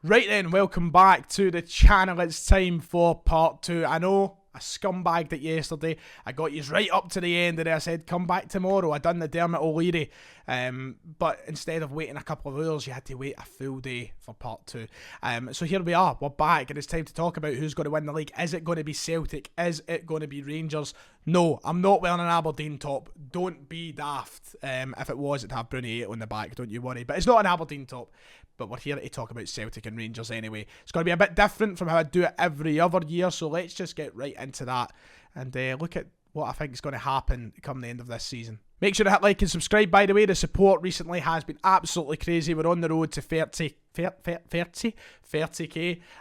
Right then, welcome back to the channel. It's time for part 2. I know I scumbagged it yesterday. I got you right up to the end and I said, come back tomorrow. I done the Dermot O'Leary. But instead of waiting a couple of hours, you had to wait a full day for part 2. So here we are. We're back and it's time to talk about who's going to win the league. Is it going to be Celtic? Is it going to be Rangers? No, I'm not wearing an Aberdeen top. Don't be daft. If it was, it'd have Bruni 8 on the back. Don't you worry. But it's not an Aberdeen top. But we're here to talk about Celtic and Rangers anyway. It's going to be a bit different from how I do it every other year, so let's just get right into that and look at what I think is going to happen come the end of this season. Make sure to hit like and subscribe, by the way. The support recently has been absolutely crazy. We're on the road to 30k.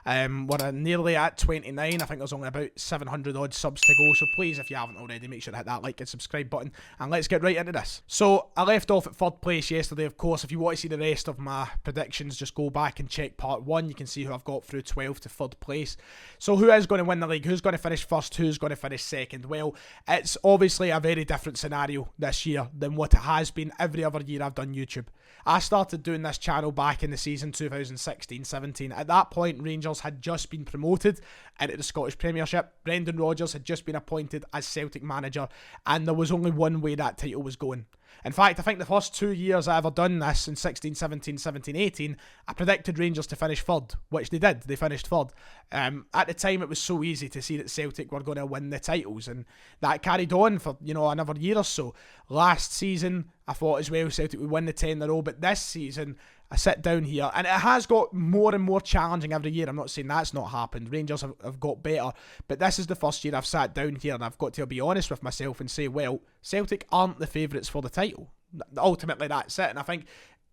We're nearly at 29. I think there's only about 700 odd subs to go. So please, if you haven't already, make sure to hit that like and subscribe button. And let's get right into this. So I left off at 3rd place yesterday, of course. If you want to see the rest of my predictions, just go back and check part 1. You can see who I've got through 12 to 3rd place. So who is going to win the league? Who's going to finish first? Who's going to finish second? Well, it's obviously a very different scenario this year than what it has been every other year I've done YouTube. I started doing this channel back in the season 2016-17. At that point, Rangers had just been promoted into the Scottish Premiership. Brendan Rodgers had just been appointed as Celtic manager, and there was only one way that title was going. In fact, I think the first 2 years I ever done this, in 16-17, 17-18, I predicted Rangers to finish 3rd, which they did. They finished 3rd. At the time, it was so easy to see that Celtic were going to win the titles, and that carried on for, another year or so. Last season, I thought as well Celtic would win the 10 in a row, but this season, I sit down here, and it has got more and more challenging every year. I'm not saying that's not happened. Rangers have got better, but this is the first year I've sat down here and I've got to be honest with myself and say, well, Celtic aren't the favourites for the title. Ultimately, that's it. And I think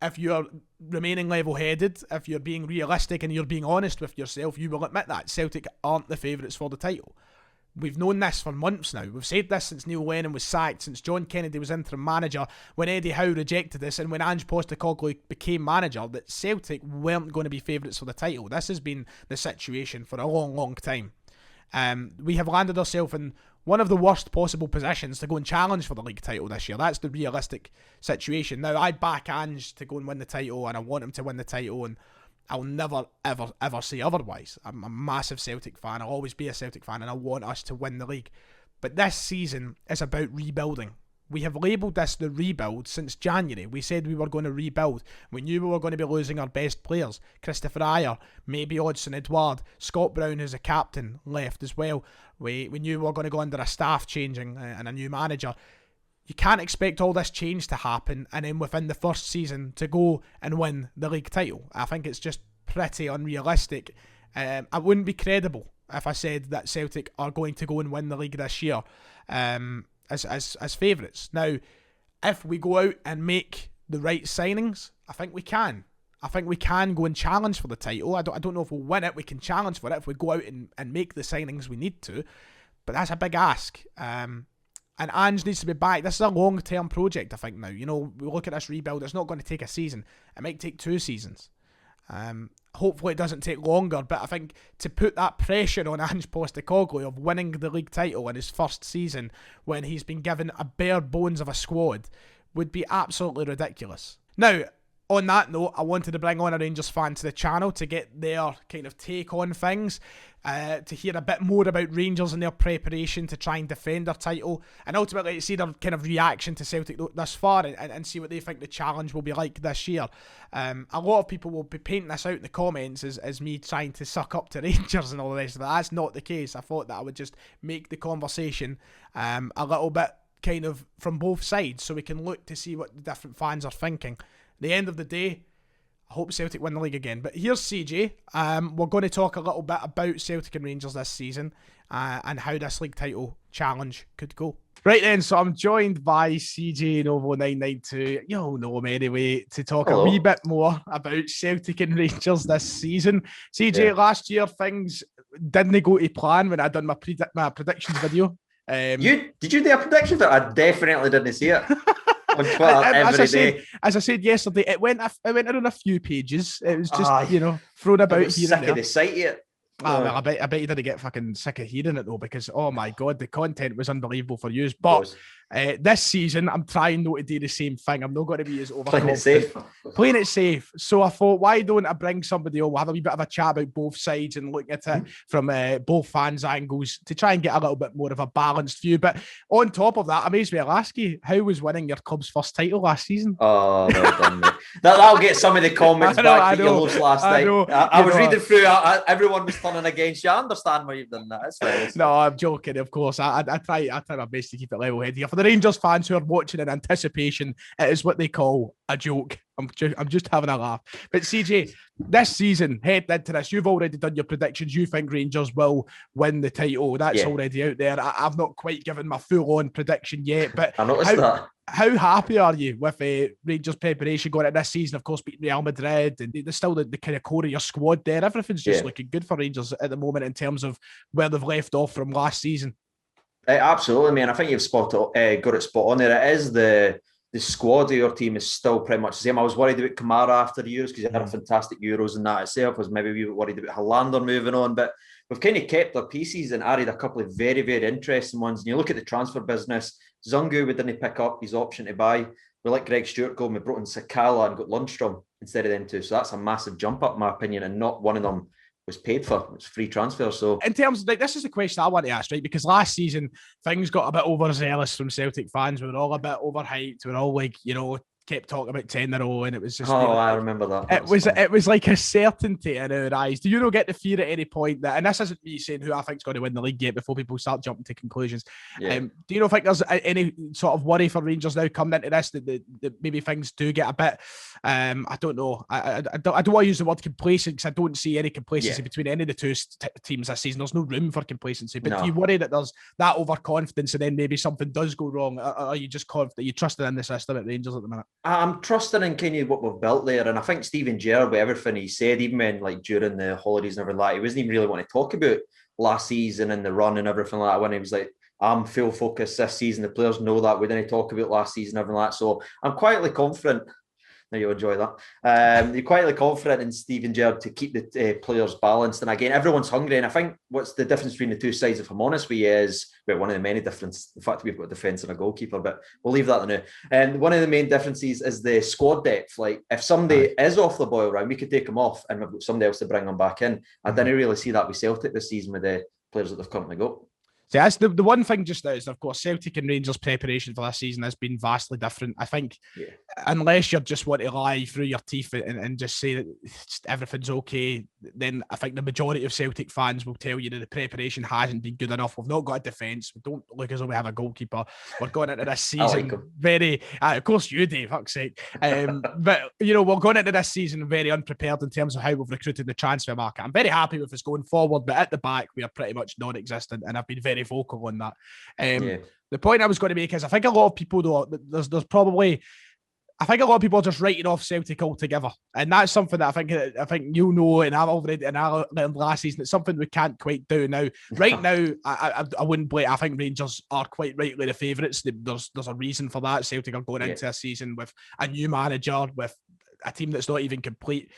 if you're remaining level-headed, if you're being realistic and you're being honest with yourself, you will admit that Celtic aren't the favourites for the title. We've known this for months now. We've said this since Neil Lennon was sacked, since John Kennedy was interim manager, when Eddie Howe rejected this, and when Ange Postecoglou became manager, that Celtic weren't going to be favourites for the title. This has been the situation for a long, long time. We have landed ourselves in one of the worst possible positions to go and challenge for the league title this year. That's the realistic situation. Now, I back Ange to go and win the title, and I want him to win the title, and I'll never, ever, ever say otherwise. I'm a massive Celtic fan. I'll always be a Celtic fan, and I want us to win the league. But this season is about rebuilding. We have labelled this the rebuild since January. We said we were going to rebuild. We knew we were going to be losing our best players. Christopher Ajer, maybe Odsonne Edouard, Scott Brown, who's a captain, left as well. We knew we were going to go under a staff changing and a new manager. You can't expect all this change to happen and then within the first season to go and win the league title. I think it's just pretty unrealistic. I wouldn't be credible if I said that Celtic are going to go and win the league this year as favourites. Now, if we go out and make the right signings, I think we can. I think we can go and challenge for the title. I don't know if we'll win it. We can challenge for it if we go out and make the signings we need to. But that's a big ask. And Ange needs to be back. This is a long-term project, I think, now. We look at this rebuild. It's not going to take a season. It might take 2 seasons. Hopefully it doesn't take longer, but I think to put that pressure on Ange Postecoglou of winning the league title in his first season when he's been given a bare bones of a squad would be absolutely ridiculous. Now, on that note, I wanted to bring on a Rangers fan to the channel to get their kind of take on things, to hear a bit more about Rangers and their preparation to try and defend their title, and ultimately to see their kind of reaction to Celtic thus far and see what they think the challenge will be like this year. A lot of people will be painting this out in the comments as me trying to suck up to Rangers and all the rest of it. That's not the case. I thought that I would just make the conversation a little bit kind of from both sides so we can look to see what the different fans are thinking. At the end of the day, I hope Celtic win the league again. But here's CJ. We're going to talk a little bit about Celtic and Rangers this season and how this league title challenge could go. Right then, so I'm joined by CJNovo992. You'll know him anyway, to talk a wee bit more about Celtic and Rangers this season. CJ, last year things didn't go to plan when I done my predictions video. Did you do a prediction for it? I definitely didn't see it. On Twitter every day. As I said yesterday, it went around a few pages. It was just, thrown about here sick and there. Of the site yet. Well, I bet you didn't get fucking sick of hearing it though, because oh my god, the content was unbelievable for you. But This season, I'm trying not to do the same thing. I'm not going to be as overconfident. Playing it safe. So I thought, why don't I bring somebody on? We'll have a wee bit of a chat about both sides and look at it from both fans' angles to try and get a little bit more of a balanced view. But on top of that, I may as well ask you, how was winning your club's first title last season? Oh, well done, mate. That'll get some of the comments back that you lost last night. I was reading through, everyone was turning against you. I understand why you've done that. No, I'm joking, of course. I try my best to keep it level-headed here. For the Rangers fans who are watching in anticipation, it is what they call a joke. I'm just having a laugh. But CJ, this season, heading into this, you've already done your predictions. You think Rangers will win the title. That's already out there. I've not quite given my full-on prediction yet, but I noticed that. How happy are you with Rangers' preparation going into this season? Of course, beating Real Madrid, and there's still the kind of core of your squad there. Everything's just looking good for Rangers at the moment in terms of where they've left off from last season. Absolutely, man. I think you've got it spot on there. It is the squad of your team is still pretty much the same. I was worried about Kamara after the Euros because he had a fantastic Euros and that itself. I was maybe a wee bit worried about Hollander moving on, but we've kind of kept our pieces and added a couple of very, very interesting ones. And you look at the transfer business, Zungu, we didn't pick up his option to buy. We let Greg Stewart go and we brought in Sakala and got Lundstrom instead of them two. So that's a massive jump up, in my opinion, and not one of them was paid for. It's free transfer. So in terms of, like, this is the question I want to ask, right? Because last season things got a bit overzealous from Celtic fans. We were all a bit overhyped. We were all like, kept talking about 10 in a row, and it was just. I remember that. It was like a certainty in our eyes. Do you not get the fear at any point that, and this isn't me saying who I think's going to win the league yet before people start jumping to conclusions. Do you not think there's any sort of worry for Rangers now coming into this that maybe things do get a bit? I don't know. I don't want to use the word complacent because I don't see any complacency between any of the two teams this season. There's no room for complacency. But do you worry that there's that overconfidence and then maybe something does go wrong? Or are you just confident? Are you trusting in the system at Rangers at the minute? I'm trusting in kind of what we've built there, and I think Steven Gerrard, with everything he said, even when like during the holidays and everything like that, he wasn't even really wanting to talk about last season and the run and everything like that. When he was like, "I'm full focus this season," the players know that. We didn't talk about last season and everything like that. So I'm quietly confident. Now you'll enjoy that. You're quietly confident in Steven Gerrard to keep the players balanced. And again, everyone's hungry. And I think what's the difference between the two sides, if I'm honest with you, is one of the many differences. The fact that we've got a defence and a goalkeeper, but we'll leave that now. And one of the main differences is the squad depth. Like if somebody is off the boil round, we could take them off and we've got somebody else to bring them back in. I didn't really see that with Celtic this season with the players that they've currently got. So that's the one thing just now is, of course, Celtic and Rangers' preparation for this season has been vastly different. I think unless you just want to lie through your teeth and just say that everything's okay, then I think the majority of Celtic fans will tell you that the preparation hasn't been good enough. We've not got a defence. We don't look as though we have a goalkeeper. We're going into this season very... of course you do, fuck's sake. But, we're going into this season very unprepared in terms of how we've recruited the transfer market. I'm very happy with us going forward, but at the back, we are pretty much non-existent, and I've been very vocal on that. The point I was going to make is I think a lot of people, though, there's probably... I think a lot of people are just writing off Celtic altogether, and that's something that I think you know, and I've already and I learned last season. It's something we can't quite do now. Right now, I wouldn't blame. I think Rangers are quite rightly the favourites. There's a reason for that. Celtic are going into a season with a new manager, with a team that's not even complete.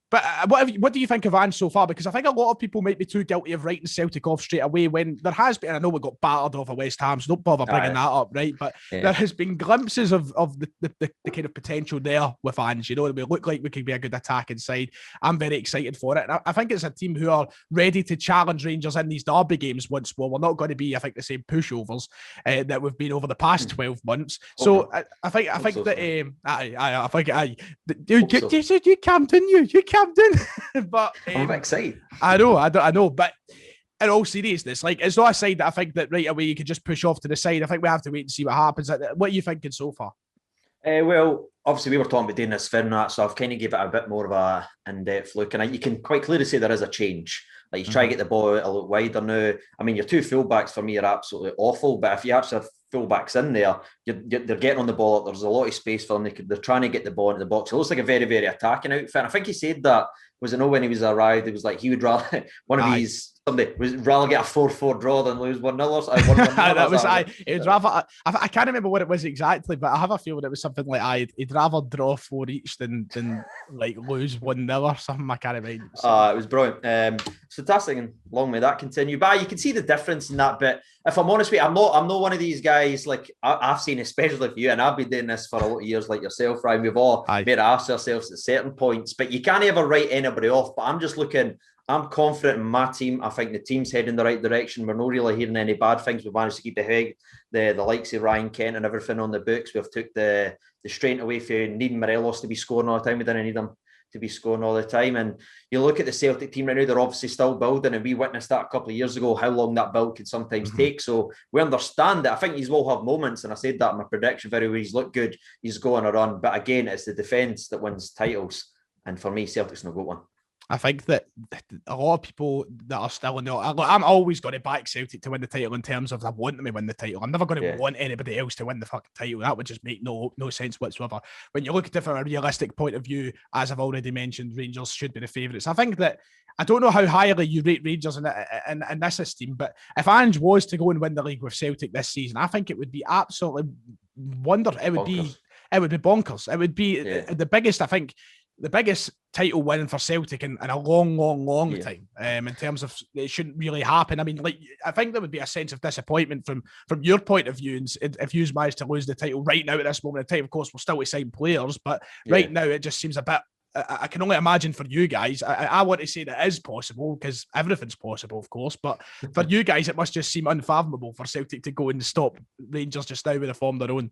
But what do you think of Ange so far? Because I think a lot of people might be too guilty of writing Celtic off straight away when there has been, I know we got battered over West Ham, so don't bother bringing that up, right? But there has been glimpses of the kind of potential there with Ange. We look like we could be a good attacking side. I'm very excited for it. And I think it's a team who are ready to challenge Rangers in these derby games once more. We're not going to be, I think, the same pushovers that we've been over the past 12 months. So I think you camped in, but I'm excited. I know, but in all seriousness, like it's not a side that I think that right away you could just push off to the side. I think we have to wait and see what happens. What are you thinking so far? Well, obviously we were talking about doing this for that, so I've kind of give it a bit more of a in-depth look, and you can quite clearly see there is a change. Like you try to get the ball out a little wider now. I mean, your two fullbacks for me are absolutely awful, but if you actually have fullbacks in there, they're getting on the ball. There's a lot of space for them. They're trying to get the ball into the box. It looks like a very, very attacking outfit. And I think he said that, when he was arrived, it was like he would rather somebody would rather get a 4-4 draw than lose 1-0. That was it was rather. I can't remember what it was exactly, but I have a feeling it was something like he'd rather draw 4 each than like lose 1-0 or something. I can't remember. It was brilliant. Fantastic, and long may that continue. But you can see the difference in that bit. if I'm honest with you, I'm not one of these guys like I've seen, especially for you, and I've been doing this for a lot of years, like yourself, Ryan. We've all made ask ourselves at certain points, but you can't ever write anybody off. But I'm just looking. I'm confident in my team. I think the team's heading in the right direction. We're not really hearing any bad things. We've managed to keep the likes of Ryan Kent and everything on the books. We've took the strain away from needing Morelos to be scoring all the time. We didn't need him to be scoring all the time. And you look at the Celtic team right now, they're obviously still building, and we witnessed that a couple of years ago, how long that build could sometimes take. So we understand that. I think he will have moments, and I said that in my prediction video where he's looked good, he's going a run. But again, it's the defence that wins titles. And for me, Celtic's not got one. I think that a lot of people that are still in the... I'm always going to back Celtic to win the title in terms of I want them to win the title. I'm never going to want anybody else to win the fucking title. That would just make no sense whatsoever. When you look at it from a realistic point of view, as I've already mentioned, Rangers should be the favourites. I think that... I don't know how highly you rate Rangers in this esteem, but if Ange was to go and win the league with Celtic this season, I think it would be absolutely wonderful. It would be bonkers. It would be the biggest, I think... the biggest title win for Celtic in a long time. In terms of it shouldn't really happen. I mean, like I think there would be a sense of disappointment from your point of view if you managed to lose the title right now at this moment in time. Of course, we're still to sign players, but right now it just seems a bit. I can only imagine for you guys. I want to say that it is possible because everything's possible, of course. But for you guys, it must just seem unfathomable for Celtic to go and stop Rangers just now with a form their own.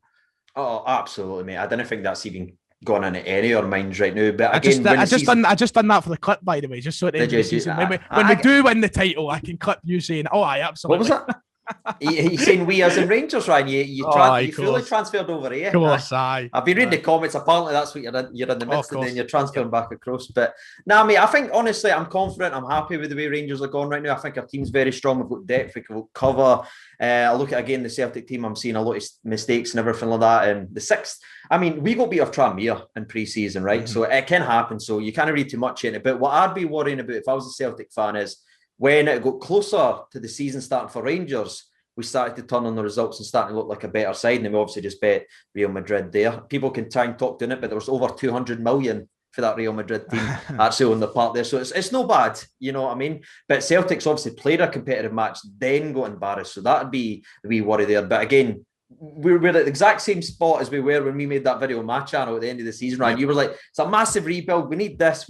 Oh, absolutely, mate. I don't think that's even gone into any of our minds right now. But again, I just done that for the clip, by the way, just so at the end of the season. When we do win the title, I can clip you saying, "Oh, I absolutely." What was that? He's saying we as in Rangers, Ryan. You fully transferred over here. Of course, I've been reading the comments. Apparently, that's what you're in the midst of, and you're transferring back across. But nah, mate, I think honestly, I'm confident. I'm happy with the way Rangers are going right now. I think our team's very strong. We've got depth. We've got cover. I look at again the Celtic team. I'm seeing a lot of mistakes and everything like that. And the sixth, I mean, we got beat off Tranmere in pre-season, right? So it can happen. So you can't read too much into it. But what I'd be worrying about if I was a Celtic fan is when it got closer to the season starting for Rangers, we started to turn on the results and starting to look like a better side. And then we obviously just bet Real Madrid there. People can try and talk down it, but there was over 200 million for that Real Madrid team actually on the part there. So it's no bad, you know what I mean? But Celtic's obviously played a competitive match, then got embarrassed. So that'd be the wee worry there. But again, we're at the exact same spot as we were when we made that video on my channel at the end of the season, right? You were like, it's a massive rebuild. We need this.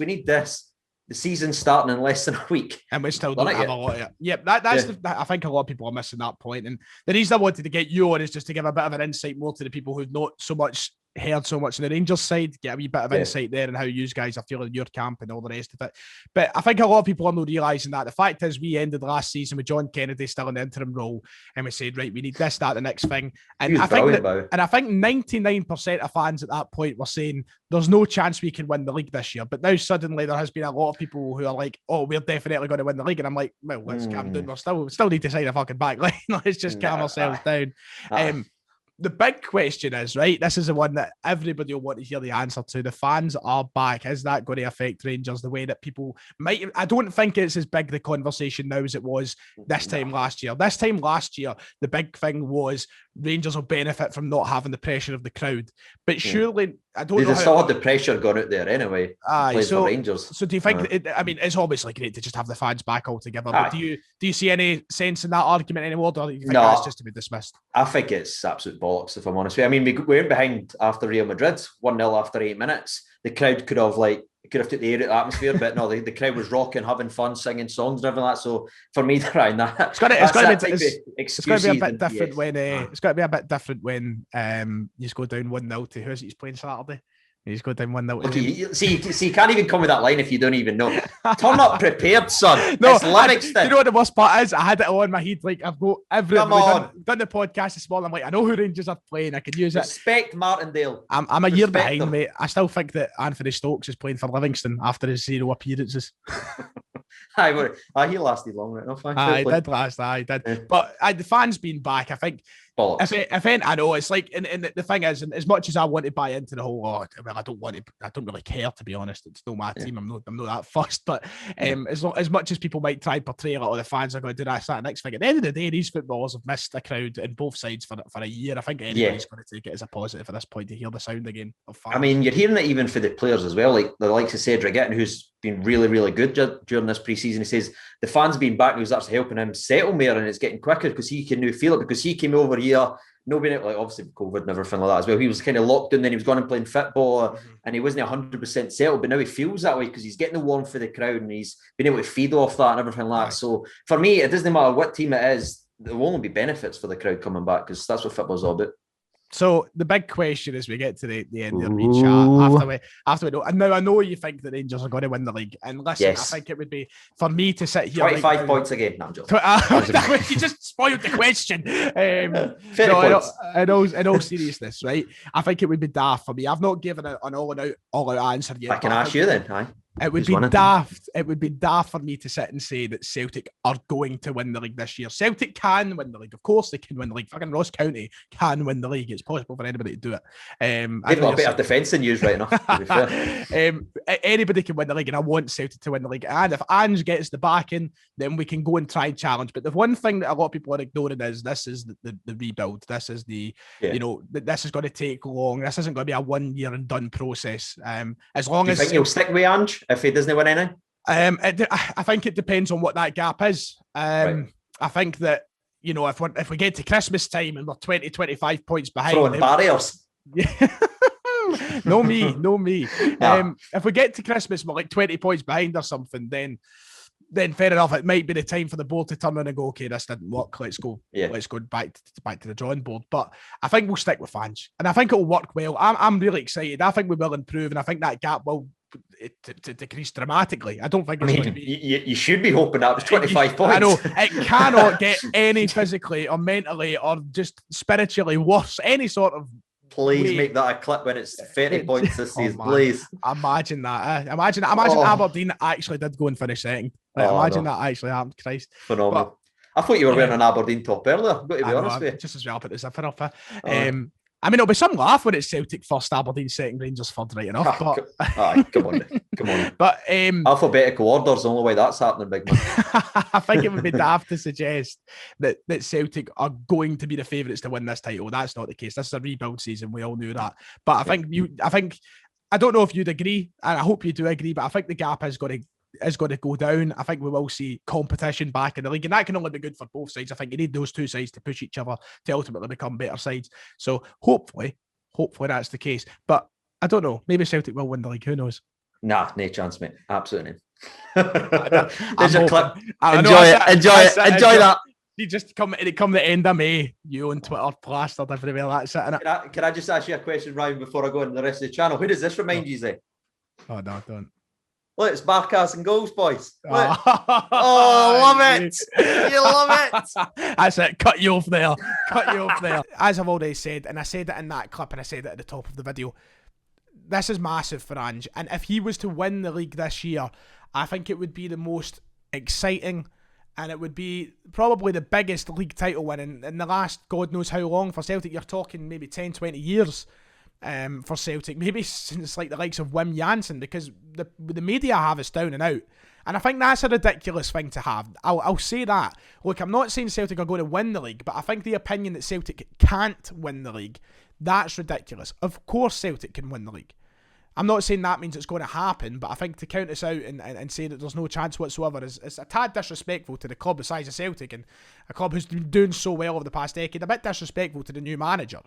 The season's starting in less than a week. And we still don't have a lot of it. Yep, that's I think a lot of people are missing that point. And the reason I wanted to get you on is just to give a bit of an insight more to the people who've not so much heard so much on the Rangers side, get a wee bit of insight there and how you guys are feeling your camp and all the rest of it. But I think a lot of people are not realising that. The fact is we ended last season with John Kennedy still in the interim role and we said, right, we need this, that, the next thing. And I think 99% of fans at that point were saying there's no chance we can win the league this year. But now suddenly there has been a lot of people who are like, oh, we're definitely going to win the league. And I'm like, well, let's calm down. We still need to sign a fucking back line. Let's just calm ourselves down. The big question is, right, this is the one that everybody will want to hear the answer to. The fans are back. Is that going to affect Rangers the way that people might? I don't think it's as big the conversation now as it was this time last year. This time last year, the big thing was Rangers will benefit from not having the pressure of the crowd. But surely, I don't know. They still had the pressure going out there anyway. For Rangers. So do you think, it's obviously great to just have the fans back altogether, but do you see any sense in that argument anymore? Or do you think that's just to be dismissed? I think it's absolute bollocks, if I'm honest with you. I mean, we went behind after Real Madrid, 1-0 after 8 minutes. The crowd could have took the air out of the atmosphere, but no, the crowd was rocking, having fun, singing songs and everything like that. So for me, Ryan, it's got to be a bit different when it's got to be a bit different when you just go down 1-0 to who's he's playing Saturday. He's got down 1-0. Okay, see, you can't even come with that line if you don't even know. Turn up prepared, son. No, it's Livingston. You know what the worst part is? I had it all in my head. Like I've got done the podcast this morning. I'm like, I know who Rangers are playing. I can use it. Respect Martindale. I'm a year behind, mate. I still think that Anthony Stokes is playing for Livingston after his 0 appearances. He lasted long, right? I did last. I did. But the fans being back, I think bollocks. I know it's like, and the thing is, and as much as I want to buy into the whole, I don't really care, to be honest. It's still my team. I'm not that fussed. But as much as people might try and portray like, the fans are going to do that next thing, at the end of the day, these footballers have missed a crowd in both sides for a year. I think anybody's going to take it as a positive at this point to hear the sound again of fans. I mean, you're hearing it even for the players as well, like the likes of Cedric Itten, who's been really, really good during this pre-season. He says the fans being back was actually helping him settle more, and it's getting quicker because he can now feel it, because he came over here, nobody, like obviously COVID and everything like that as well. He was kind of locked in, then he was going and playing football, and he wasn't 100% settled, but now he feels that way because he's getting the warmth for the crowd and he's been able to feed off that and everything like that. So for me, it doesn't matter what team it is, there will only be benefits for the crowd coming back, because that's what football's all about. So the big question as we get to the end of the chat, after we know, and now I know you think the Rangers are going to win the league, and listen, I think it would be for me to sit here 25 points again. No, I'm joking. You just spoiled the question. 30 points. In all seriousness, right? I think it would be daft for me. I've not given an all out answer yet. I can ask you then. Aye. It would be daft. It would be daft for me to sit and say that Celtic are going to win the league this year. Celtic can win the league. Of course they can win the league. Fucking Ross County can win the league. It's possible for anybody to do it. They've got a better defence than you right now, to be fair. Anybody can win the league, and I want Celtic to win the league. And if Ange gets the backing, then we can go and try and challenge. But the one thing that a lot of people are ignoring is this is the rebuild. This is this is going to take long. This isn't going to be a 1 year and done process. As long as you think he'll stick with Ange if he doesn't win anything? I think it depends on what that gap is. I think that, if we get to Christmas time and we're 20-25 points behind, throwing barriers. No me. No. If we get to Christmas we're like 20 points behind or something, then fair enough, it might be the time for the board to turn around and go, okay, this didn't work, let's go back to the drawing board. But I think we'll stick with Ange, and I think it'll work well. I'm really excited. I think we will improve, and I think that gap will to decrease dramatically. I don't think it's going to be... You should be hoping that was 25 points. I know. It cannot get any physically or mentally or just spiritually worse. Any sort of... Please make that a clip when it's 30 points this season, please. Imagine that. Imagine Aberdeen actually did go and finish second. Imagine that actually happened. Christ. Phenomenal. I thought you were wearing an Aberdeen top earlier. I've got to be honest with you. Just as well put the zipper up. I mean, it'll be some laugh when it's Celtic first, Aberdeen second, Rangers third, right enough. Come on. But alphabetical order's the only way that's happening, big man. I think it would be daft to suggest that Celtic are going to be the favourites to win this title. That's not the case. This is a rebuild season. We all knew that. But I don't know if you'd agree, and I hope you do agree, but I think the gap is going to go down. I think we will see competition back in the league, and that can only be good for both sides. I think you need those two sides to push each other to ultimately become better sides. So hopefully that's the case. But I don't know. Maybe Celtic will win the league. Who knows? Nah, no chance, mate. Absolutely. There's your clip. Enjoy that. You just come the end of May, you on Twitter plastered everywhere. That's it. Can I just ask you a question, Ryan, before I go into the rest of the channel? Who does this remind you of? Oh no, don't. Look, it's Barkas and goals, boys. Love it. You love it. That's it. Cut you off there. As I've already said, and I said it in that clip, and I said it at the top of the video, this is massive for Ange. And if he was to win the league this year, I think it would be the most exciting, and it would be probably the biggest league title win in the last God knows how long for Celtic. You're talking maybe 10, 20 years. For Celtic, maybe since like the likes of Wim Janssen, because the media have us down and out, and I think that's a ridiculous thing to have. I'll say that. Look, I'm not saying Celtic are going to win the league, but I think the opinion that Celtic can't win the league, that's ridiculous. Of course Celtic can win the league. I'm not saying that means it's going to happen, but I think to count us out and say that there's no chance whatsoever is a tad disrespectful to the club the size of Celtic, and a club who's been doing so well over the past decade, a bit disrespectful to the new manager.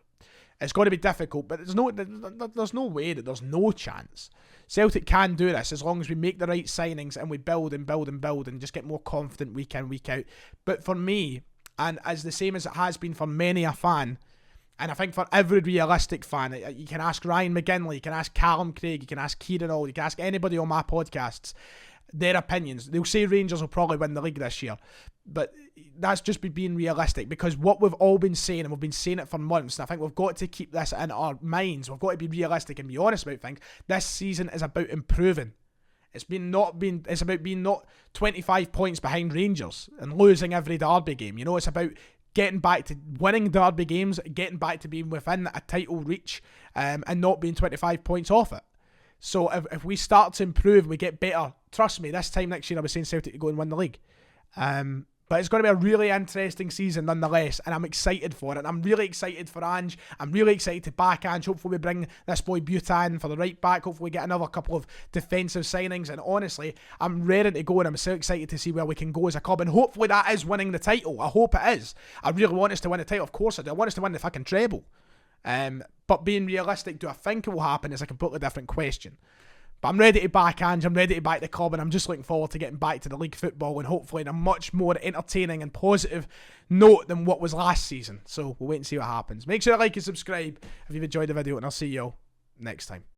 It's going to be difficult, but there's no way that there's no chance. Celtic can do this as long as we make the right signings and we build and just get more confident week in, week out. But for me, and as the same as it has been for many a fan, and I think for every realistic fan, you can ask Ryan McGinley, you can ask Callum Craig, you can ask Kieran Hall, you can ask anybody on my podcasts, their opinions. They'll say Rangers will probably win the league this year. But that's just being realistic, because what we've all been saying, and we've been saying it for months, and I think we've got to keep this in our minds. We've got to be realistic and be honest about things. This season is about improving. It's about being not 25 points behind Rangers and losing every derby game. It's about getting back to winning derby games, getting back to being within a title reach, and not being 25 points off it. So if we start to improve, we get better, trust me, this time next year I was saying Celtic to go and win the league. But it's going to be a really interesting season nonetheless, and I'm excited for it. I'm really excited for Ange. I'm really excited to back Ange. Hopefully we bring this boy Butan for the right back. Hopefully we get another couple of defensive signings. And honestly, I'm ready to go, and I'm so excited to see where we can go as a club. And hopefully that is winning the title. I hope it is. I really want us to win the title. Of course I do. I want us to win the fucking treble. But being realistic, do I think it will happen is a completely different question. But I'm ready to back Ange, I'm ready to back the club, and I'm just looking forward to getting back to the league football, and hopefully in a much more entertaining and positive note than what was last season. So we'll wait and see what happens. Make sure to like and subscribe if you've enjoyed the video, and I'll see you all next time.